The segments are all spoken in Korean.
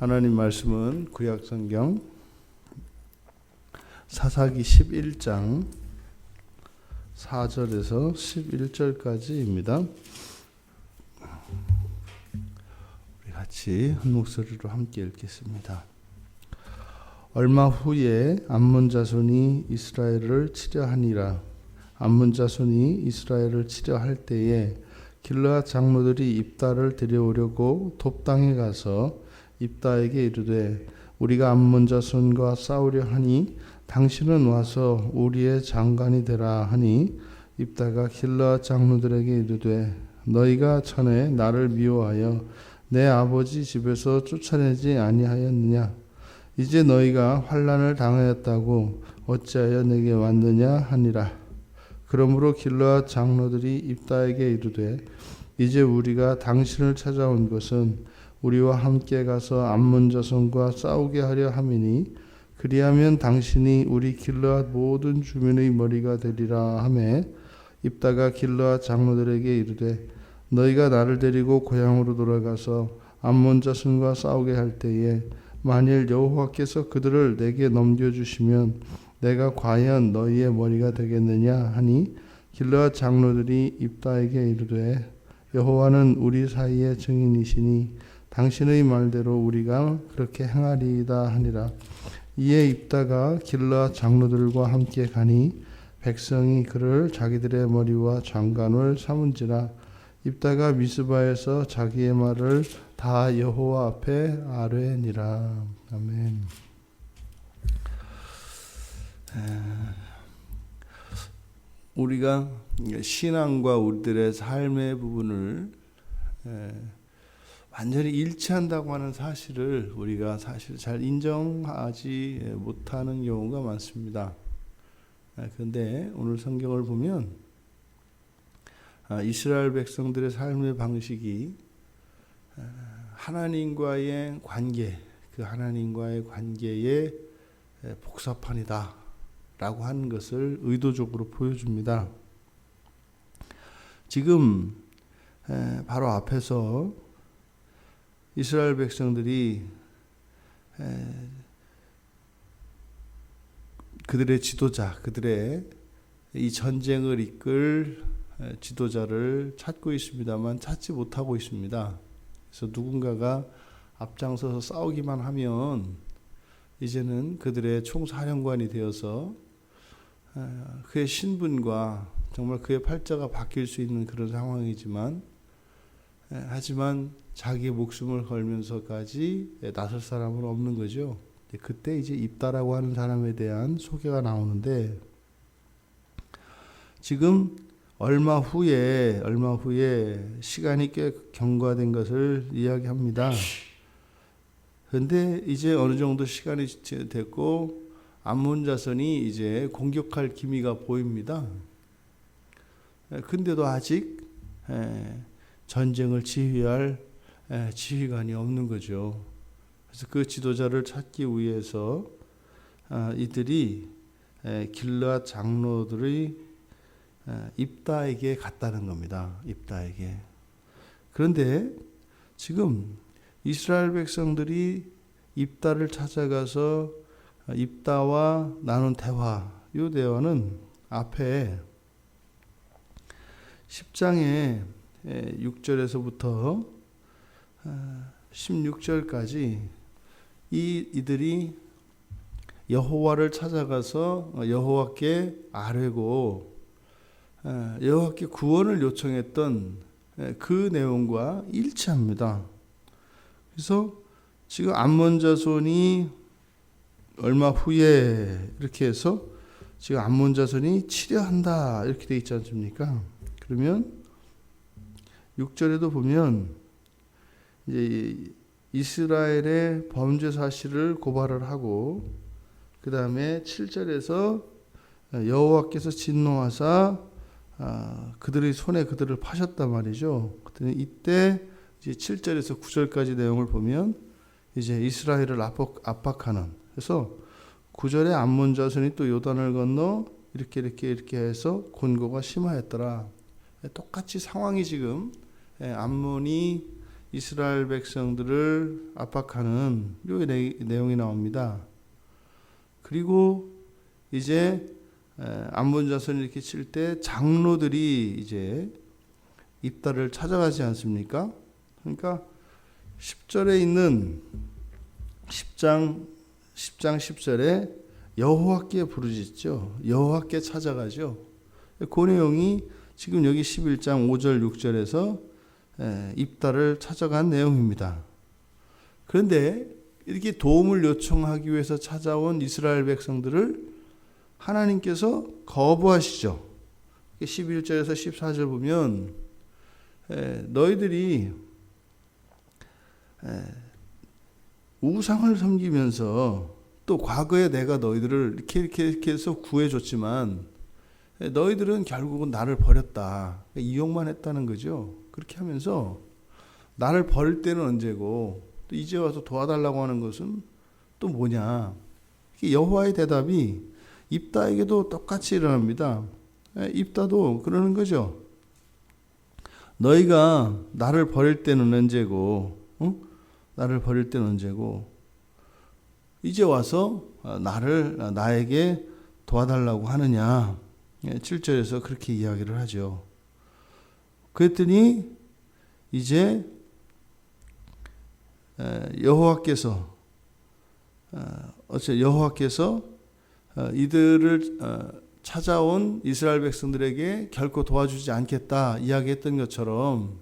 하나님 말씀은 구약성경 사사기 11장 4절에서 11절까지입니다. 우리 같이 한 목소리로 함께 읽겠습니다. 얼마 후에 암몬 자손이 이스라엘을 치려하니라. 암몬 자손이 이스라엘을 치려할 때에 길르앗 장로들이 입다를 데려오려고 돕당에 가서 입다에게 이르되 우리가 암몬 자손과 싸우려 하니 당신은 와서 우리의 장관이 되라 하니 입다가 길르앗 장로들에게 이르되 너희가 전에 나를 미워하여 내 아버지 집에서 쫓아내지 아니하였느냐? 이제 너희가 환난을 당하였다고 어찌하여 내게 왔느냐 하니라. 그러므로 길르앗 장로들이 입다에게 이르되 이제 우리가 당신을 찾아온 것은 우리와 함께 가서 암몬 자손과 싸우게 하려 함이니 그리하면 당신이 우리 길르앗 모든 주민의 머리가 되리라 하매 입다가 길르앗 장로들에게 이르되 너희가 나를 데리고 고향으로 돌아가서 암몬 자손과 싸우게 할 때에 만일 여호와께서 그들을 내게 넘겨주시면 내가 과연 너희의 머리가 되겠느냐 하니 길르앗 장로들이 입다에게 이르되 여호와는 우리 사이의 증인이시니 당신의 말대로 우리가 그렇게 행하리이다 하니라. 이에 입다가 길르앗 장로들과 함께 가니 백성이 그를 자기들의 머리와 장관을 삼은지라. 입다가 미스바에서 자기의 말을 다 여호와 앞에 아뢰니라. 아멘. 우리가 신앙과 우리들의 삶의 부분을 완전히 일치한다고 하는 사실을 우리가 사실 잘 인정하지 못하는 경우가 많습니다. 그런데 오늘 성경을 보면 이스라엘 백성들의 삶의 방식이 하나님과의 관계, 그 하나님과의 관계의 복사판이다 라고 하는 것을 의도적으로 보여줍니다. 지금 바로 앞에서 이스라엘 백성들이 그들의 지도자, 그들의 이 전쟁을 이끌 지도자를 찾고 있습니다만 찾지 못하고 있습니다. 그래서 누군가가 앞장서서 싸우기만 하면 이제는 그들의 총사령관이 되어서 그의 신분과 정말 그의 팔자가 바뀔 수 있는 그런 상황이지만 하지만 자기의 목숨을 걸면서까지 나설 사람은 없는 거죠. 그때 이제 입다라고 하는 사람에 대한 소개가 나오는데 지금 얼마 후에 시간이 꽤 경과된 것을 이야기합니다. 그런데 이제 어느 정도 시간이 됐고 암몬 자손이 이제 공격할 기미가 보입니다. 근데도 아직 전쟁을 지휘할 지휘관이 없는 거죠. 그래서 그 지도자를 찾기 위해서 이들이 길르앗 장로들의 입다에게 갔다는 겁니다. 입다에게. 그런데 지금 이스라엘 백성들이 입다를 찾아가서 입다와 나눈 대화, 이 대화는 앞에 10장에 6절에서부터 16절까지 이들이 여호와를 찾아가서 여호와께 아뢰고 여호와께 구원을 요청했던 그 내용과 일치합니다. 그래서 지금 암몬 자손이 얼마 후에 이렇게 해서 지금 암몬 자손이 치려한다 이렇게 돼 있지 않습니까? 그러면 6절에도 보면 이제 이스라엘의 범죄 사실을 고발을 하고 그 다음에 7절에서 여호와께서 진노하사 그들의 손에 그들을 파셨단 말이죠. 이때 이제 7절에서 9절까지 내용을 보면 이제 이스라엘을 압박하는, 그래서 9절에 암몬 자손이 또 요단을 건너 이렇게 해서 곤고가 심하였더라. 똑같이 상황이 지금 암몬이 이스라엘 백성들을 압박하는 요 내용이 나옵니다. 그리고 이제 암몬 자손이 이렇게 칠 때 장로들이 이제 입다를 찾아가지 않습니까? 그러니까 10절에 있는 10장 10절에 여호와께 부르짖죠. 여호와께 찾아가죠. 그 내용이 지금 여기 11장 5절 6절에서 입다를 찾아간 내용입니다. 그런데 이렇게 도움을 요청하기 위해서 찾아온 이스라엘 백성들을 하나님께서 거부하시죠. 11절에서 14절 보면 너희들이 우상을 섬기면서 또 과거에 내가 너희들을 이렇게 해서 구해줬지만 너희들은 결국은 나를 버렸다. 이용만 했다는 거죠. 그렇게 하면서 나를 버릴 때는 언제고 또 이제 와서 도와달라고 하는 것은 또 뭐냐. 여호와의 대답이 입다에게도 똑같이 일어납니다. 입다도 그러는 거죠. 너희가 나를 버릴 때는 언제고, 나를 버릴 때는 언제고, 이제 와서 나에게 도와달라고 하느냐. 7절에서 그렇게 이야기를 하죠. 그랬더니 이제 여호와께서 이들을 찾아온 이스라엘 백성들에게 결코 도와주지 않겠다 이야기했던 것처럼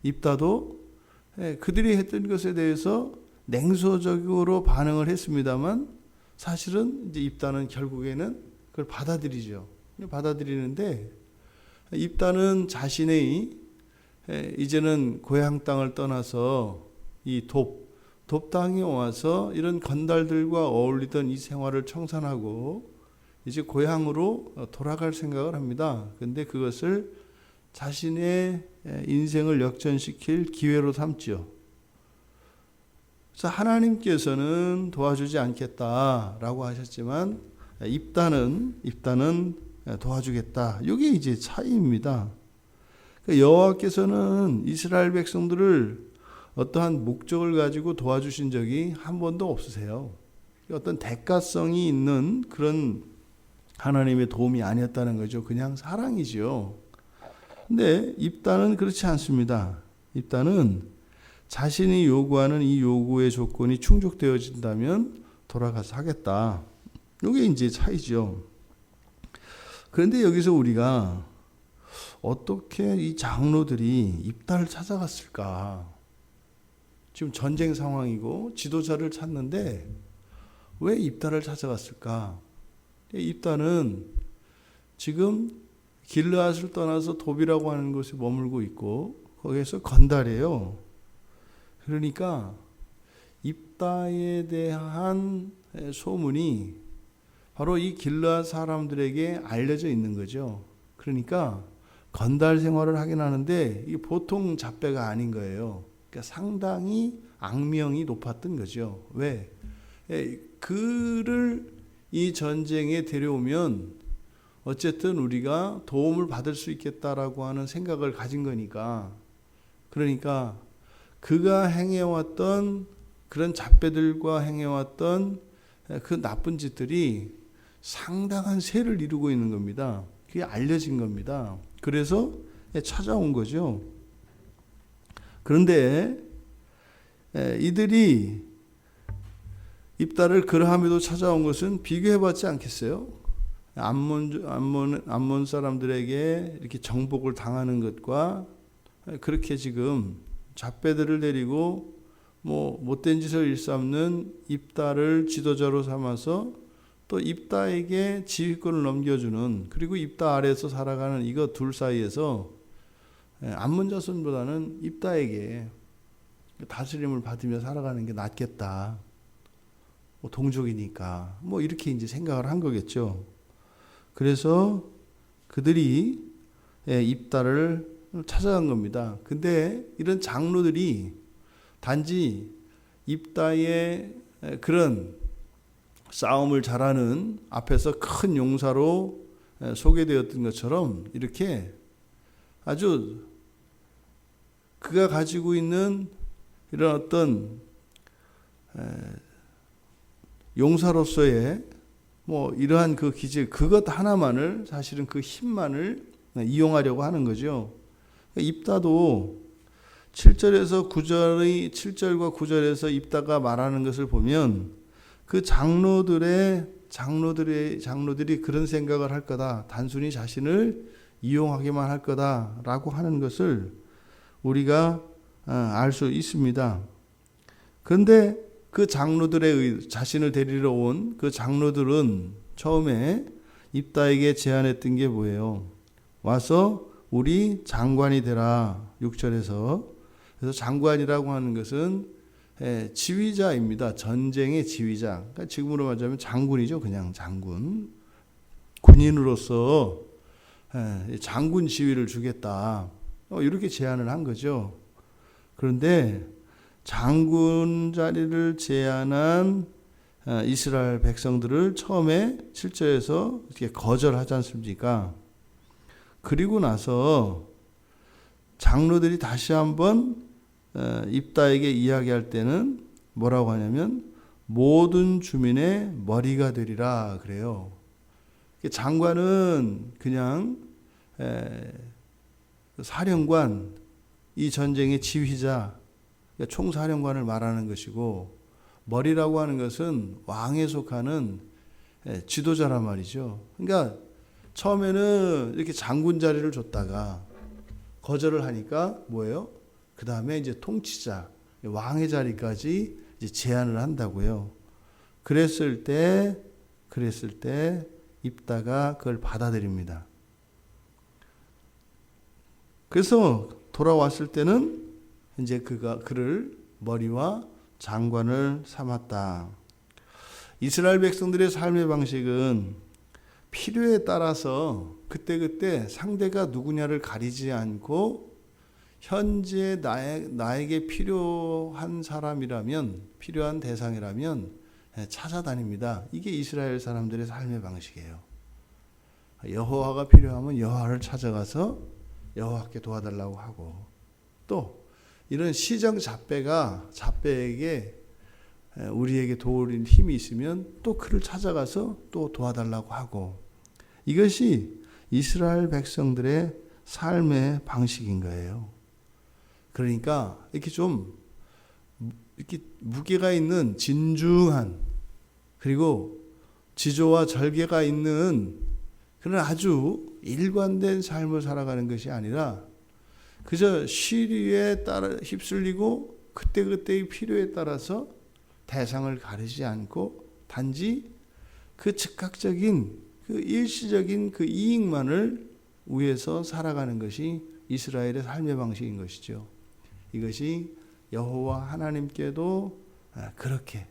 입다도 그들이 했던 것에 대해서 냉소적으로 반응을 했습니다만 사실은 이제 입다는 결국에는 그걸 받아들이죠. 받아들이는데 입다는 자신의 이제는 고향 땅을 떠나서 이 돕 땅에 와서 이런 건달들과 어울리던 이 생활을 청산하고 이제 고향으로 돌아갈 생각을 합니다. 근데 그것을 자신의 인생을 역전시킬 기회로 삼죠. 그래서 하나님께서는 도와주지 않겠다라고 하셨지만 입다는 도와주겠다. 이게 이제 차이입니다. 여호와께서는 이스라엘 백성들을 어떠한 목적을 가지고 도와주신 적이 한 번도 없으세요. 어떤 대가성이 있는 그런 하나님의 도움이 아니었다는 거죠. 그냥 사랑이죠. 근데 입다는 그렇지 않습니다. 입다는 자신이 요구하는 이 요구의 조건이 충족되어진다면 돌아가서 하겠다. 이게 이제 차이죠. 그런데 여기서 우리가 어떻게 이 장로들이 입다를 찾아갔을까? 지금 전쟁 상황이고 지도자를 찾는데 왜 입다를 찾아갔을까? 입다는 지금 길르앗을 떠나서 돕이라고 하는 곳에 머물고 있고 거기에서 건달이에요. 그러니까 입다에 대한 소문이 바로 이 길르앗 사람들에게 알려져 있는 거죠. 그러니까 건달 생활을 하긴 하는데 이게 보통 잡배가 아닌 거예요. 그러니까 상당히 악명이 높았던 거죠. 왜? 그를 이 전쟁에 데려오면 어쨌든 우리가 도움을 받을 수 있겠다라고 하는 생각을 가진 거니까. 그러니까 그가 행해왔던 그런 잡배들과 행해왔던 그 나쁜 짓들이 상당한 세를 이루고 있는 겁니다. 그게 알려진 겁니다. 그래서 찾아온 거죠. 그런데 이들이 입다를 그러함에도 찾아온 것은 비교해봤지 않겠어요? 암몬 사람들에게 이렇게 정복을 당하는 것과 그렇게 지금 잡배들을 데리고 못된 짓을 일삼는 입다를 지도자로 삼아서 또 입다에게 지휘권을 넘겨주는, 그리고 입다 아래에서 살아가는 이거 둘 사이에서 암몬 자손보다는 입다에게 다스림을 받으며 살아가는 게 낫겠다. 동족이니까 이렇게 이제 생각을 한 거겠죠. 그래서 그들이 입다를 찾아간 겁니다. 근데 이런 장로들이 단지 입다의 그런 싸움을 잘하는 앞에서 큰 용사로 소개되었던 것처럼 이렇게 아주 그가 가지고 있는 이런 어떤 용사로서의 뭐 이러한 그 기질, 그것 하나만을, 사실은 그 힘만을 이용하려고 하는 거죠. 입다도 7절과 9절에서 입다가 말하는 것을 보면 그 장로들이 그런 생각을 할 거다. 단순히 자신을 이용하기만 할 거다라고 하는 것을 우리가 알 수 있습니다. 그런데 그 자신을 데리러 온 그 장로들은 처음에 입다에게 제안했던 게 뭐예요? 와서 우리 장관이 되라. 6절에서. 그래서 장관이라고 하는 것은 지휘자입니다. 전쟁의 지휘자. 그러니까 지금으로 말하자면 장군이죠. 그냥 장군. 군인으로서 장군 지위를 주겠다. 이렇게 제안을 한 거죠. 그런데 장군 자리를 제안한 이스라엘 백성들을 처음에 7절에서 이렇게 거절하지 않습니까? 그리고 나서 장로들이 다시 한번 입다에게 이야기할 때는 뭐라고 하냐면 모든 주민의 머리가 되리라 그래요. 장관은 그냥 사령관, 이 전쟁의 지휘자, 총사령관을 말하는 것이고, 머리라고 하는 것은 왕에 속하는 지도자란 말이죠. 그러니까 처음에는 이렇게 장군 자리를 줬다가 거절을 하니까 뭐예요? 그 다음에 이제 통치자, 왕의 자리까지 이제 제안을 한다고요. 그랬을 때 입다가 그걸 받아들입니다. 그래서 돌아왔을 때는 이제 그를 머리와 장관을 삼았다. 이스라엘 백성들의 삶의 방식은 필요에 따라서 그때그때 상대가 누구냐를 가리지 않고 현재 나에게 필요한 사람이라면, 필요한 대상이라면 찾아다닙니다. 이게 이스라엘 사람들의 삶의 방식이에요. 여호와가 필요하면 여호와를 찾아가서 여호와께 도와달라고 하고, 또 이런 시정 잡배에게 우리에게 도울 힘이 있으면 또 그를 찾아가서 또 도와달라고 하고, 이것이 이스라엘 백성들의 삶의 방식인 거예요. 그러니까 이렇게 좀 이렇게 무게가 있는 진중한, 그리고 지조와 절개가 있는 그런 아주 일관된 삶을 살아가는 것이 아니라 그저 시류에 따라 휩쓸리고 그때그때의 필요에 따라서 대상을 가리지 않고 단지 그 즉각적인 그 일시적인 그 이익만을 위해서 살아가는 것이 이스라엘의 삶의 방식인 것이죠. 이것이 여호와 하나님께도 그렇게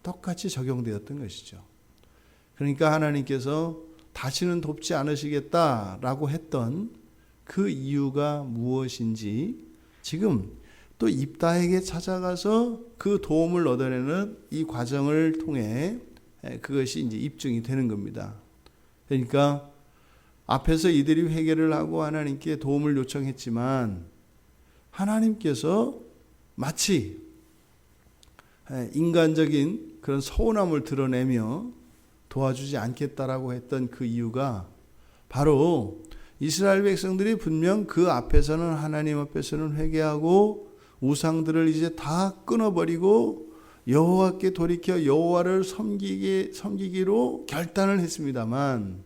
똑같이 적용되었던 것이죠. 그러니까 하나님께서 다시는 돕지 않으시겠다라고 했던 그 이유가 무엇인지 지금 또 입다에게 찾아가서 그 도움을 얻어내는 이 과정을 통해 그것이 이제 입증이 되는 겁니다. 그러니까 앞에서 이들이 회개를 하고 하나님께 도움을 요청했지만 하나님께서 마치 인간적인 그런 서운함을 드러내며 도와주지 않겠다라고 했던 그 이유가 바로 이스라엘 백성들이 분명 그 앞에서는, 하나님 앞에서는 회개하고 우상들을 이제 다 끊어버리고 여호와께 돌이켜 여호와를 섬기기로 결단을 했습니다만,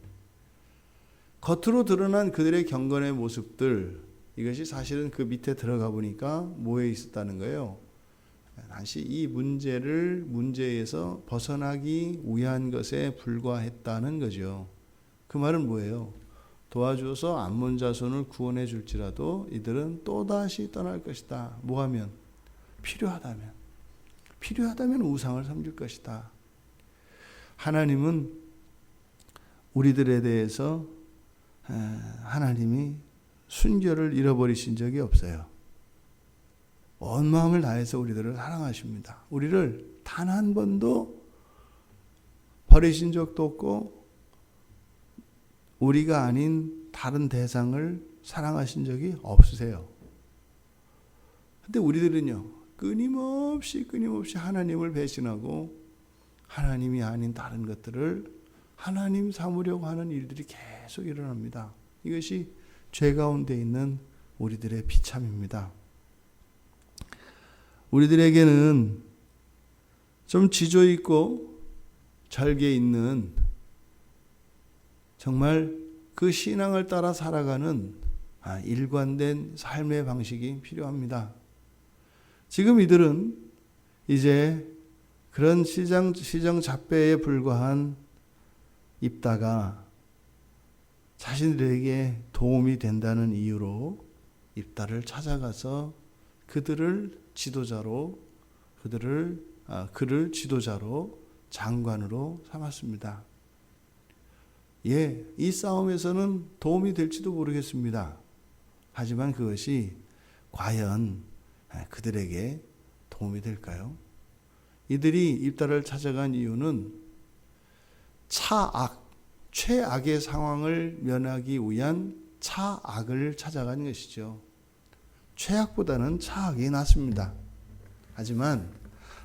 겉으로 드러난 그들의 경건의 모습들, 이것이 사실은 그 밑에 들어가 보니까 뭐에 있었다는 거예요. 다시 이 문제에서 벗어나기 위한 것에 불과했다는 거죠. 그 말은 뭐예요? 도와주어서 암몬 자손을 구원해 줄지라도 이들은 또다시 떠날 것이다. 뭐하면? 필요하다면 우상을 섬길 것이다. 하나님은 우리들에 대해서 하나님이 순결을 잃어버리신 적이 없어요. 온 마음을 다해서 우리들을 사랑하십니다. 우리를 단 한 번도 버리신 적도 없고 우리가 아닌 다른 대상을 사랑하신 적이 없으세요. 근데 우리들은요, 끊임없이 하나님을 배신하고 하나님이 아닌 다른 것들을 하나님 삼으려고 하는 일들이 계속 일어납니다. 이것이 죄 가운데 있는 우리들의 비참입니다. 우리들에게는 좀 지조 있고 절개 있는 정말 그 신앙을 따라 살아가는 일관된 삶의 방식이 필요합니다. 지금 이들은 이제 그런 시장 잡배에 불과한 입다가 자신들에게 도움이 된다는 이유로 입다를 찾아가서 그를 지도자로 장관으로 삼았습니다. 이 싸움에서는 도움이 될지도 모르겠습니다. 하지만 그것이 과연 그들에게 도움이 될까요? 이들이 입다를 찾아간 이유는 최악의 상황을 면하기 위한 차악을 찾아가는 것이죠. 최악보다는 차악이 낫습니다. 하지만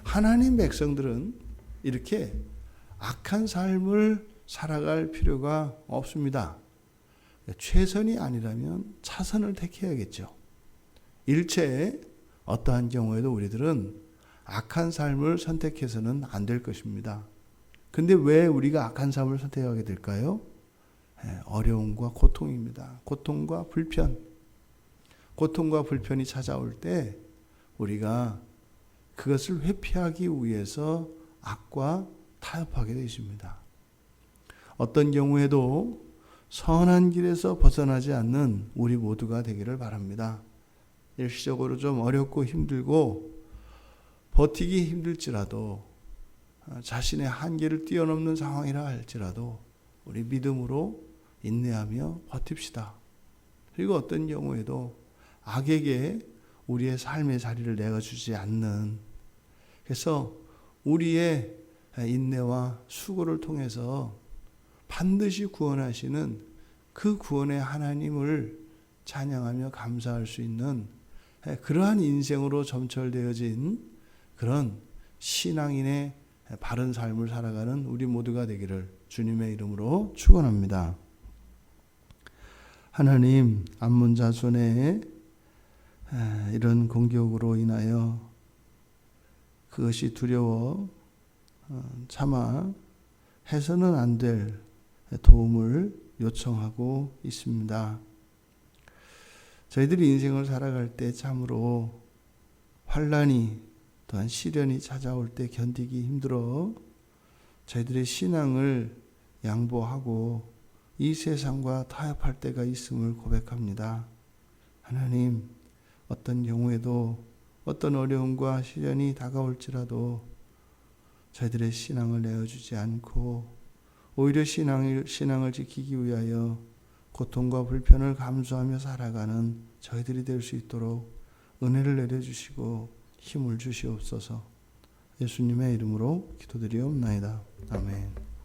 하나님 백성들은 이렇게 악한 삶을 살아갈 필요가 없습니다. 최선이 아니라면 차선을 택해야겠죠. 일체의 어떠한 경우에도 우리들은 악한 삶을 선택해서는 안 될 것입니다. 근데 왜 우리가 악한 삶을 선택하게 될까요? 어려움과 고통입니다. 고통과 불편이 찾아올 때 우리가 그것을 회피하기 위해서 악과 타협하게 되어 있습니다. 어떤 경우에도 선한 길에서 벗어나지 않는 우리 모두가 되기를 바랍니다. 일시적으로 좀 어렵고 힘들고 버티기 힘들지라도 자신의 한계를 뛰어넘는 상황이라 할지라도 우리 믿음으로 인내하며 버팁시다. 그리고 어떤 경우에도 악에게 우리의 삶의 자리를 내어주지 않는, 그래서 우리의 인내와 수고를 통해서 반드시 구원하시는 그 구원의 하나님을 찬양하며 감사할 수 있는 그러한 인생으로 점철되어진 그런 신앙인의 바른 삶을 살아가는 우리 모두가 되기를 주님의 이름으로 축원합니다. 하나님, 암몬 자손의 이런 공격으로 인하여 그것이 두려워 차마 해서는 안 될 도움을 요청하고 있습니다. 저희들이 인생을 살아갈 때 참으로 환난이 또한 시련이 찾아올 때 견디기 힘들어 저희들의 신앙을 양보하고 이 세상과 타협할 때가 있음을 고백합니다. 하나님, 어떤 경우에도 어떤 어려움과 시련이 다가올지라도 저희들의 신앙을 내어주지 않고 오히려 신앙을 지키기 위하여 고통과 불편을 감수하며 살아가는 저희들이 될 수 있도록 은혜를 내려주시고 힘을 주시옵소서. 예수님의 이름으로 기도드리옵나이다. 아멘.